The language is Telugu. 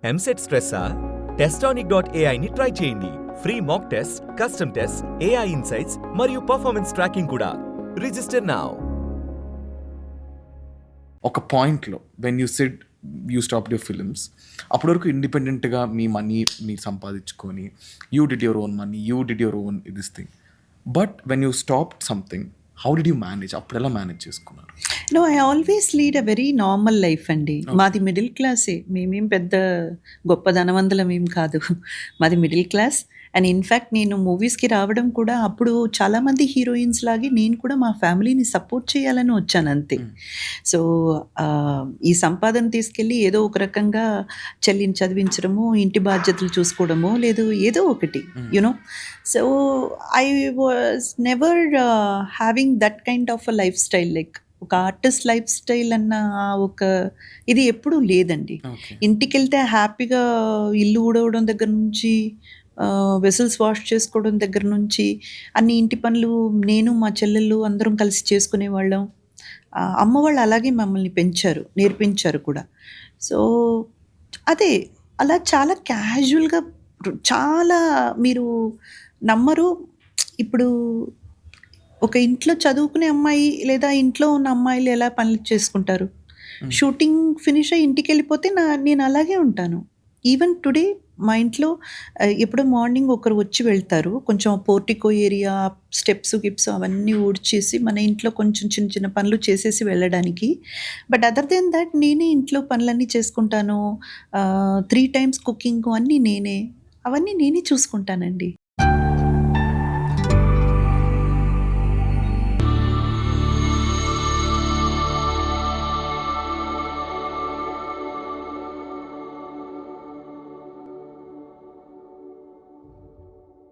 ఎంసెట్ స్ట్రెస్సా? టెస్టానిక్.ai ని ట్రై చేయండి. Free mock test, custom test, AI insights మరియు పర్ఫార్మెన్స్ ట్రాకింగ్ కూడా. Register now. ఒక పాయింట్లో when you said you stop your films, అప్పటి వరకు ఇండిపెండెంట్గా మీ మనీ మీరు సంపాదించుకొని you did your own money, you did your own this thing. But when you stop something, how did you manage? అప్పుడు ఎలా మేనేజ్ చేసుకున్నారు? No, I always lead a very normal life అండి. మాది మిడిల్ క్లాసే, మేమేం పెద్ద గొప్ప ధనవంతులం ఏం కాదు. మాది మిడిల్ క్లాస్. అండ్ ఇన్ఫ్యాక్ట్ నేను మూవీస్కి రావడం కూడా అప్పుడు చాలామంది హీరోయిన్స్ లాగే నేను కూడా మా ఫ్యామిలీని సపోర్ట్ చేయాలని వచ్చాను అంతే. సో ఈ సంపాదన తీసుకెళ్ళి ఏదో ఒక రకంగా చెల్లిని చదివించడము, ఇంటి బాధ్యతలు చూసుకోవడము, లేదు ఏదో ఒకటి you know. So I was never having that kind of a life style, like ఒక ఆర్టిస్ట్ లైఫ్ స్టైల్ అన్న ఒక ఇది ఎప్పుడూ లేదండి. ఇంటికి వెళ్తే హ్యాపీగా ఇల్లు ఊడవడం దగ్గర నుంచి, వెసల్స్ వాష్ చేసుకోవడం దగ్గర నుంచి, అన్ని ఇంటి పనులు నేను మా చెల్లెళ్ళు అందరం కలిసి చేసుకునేవాళ్ళం. అమ్మ వాళ్ళు అలాగే మమ్మల్ని పెంచారు, నేర్పించారు కూడా. సో అదే అలా చాలా క్యాజువల్గా, చాలా మీరు నమ్మరు. ఇప్పుడు ఒక ఇంట్లో చదువుకునే అమ్మాయి లేదా ఇంట్లో ఉన్న అమ్మాయిలు ఎలా పనులు చేసుకుంటారు? షూటింగ్ ఫినిష్ అయ్యి ఇంటికి వెళ్ళిపోతే నేను అలాగే ఉంటాను. ఈవెన్ టుడే మా ఇంట్లో ఎప్పుడో మార్నింగ్ ఒకరు వచ్చి వెళ్తారు, కొంచెం పోర్టికో ఏరియా స్టెప్స్ గిప్స్ అవన్నీ ఊడ్చేసి మన ఇంట్లో కొంచెం చిన్న చిన్న పనులు చేసేసి వెళ్ళడానికి. బట్ అదర్ దెన్ దట్ నేనే ఇంట్లో పనులన్నీ చేసుకుంటాను. 3 times కుకింగ్ అన్నీ నేనే, అవన్నీ నేనే చూసుకుంటానండి.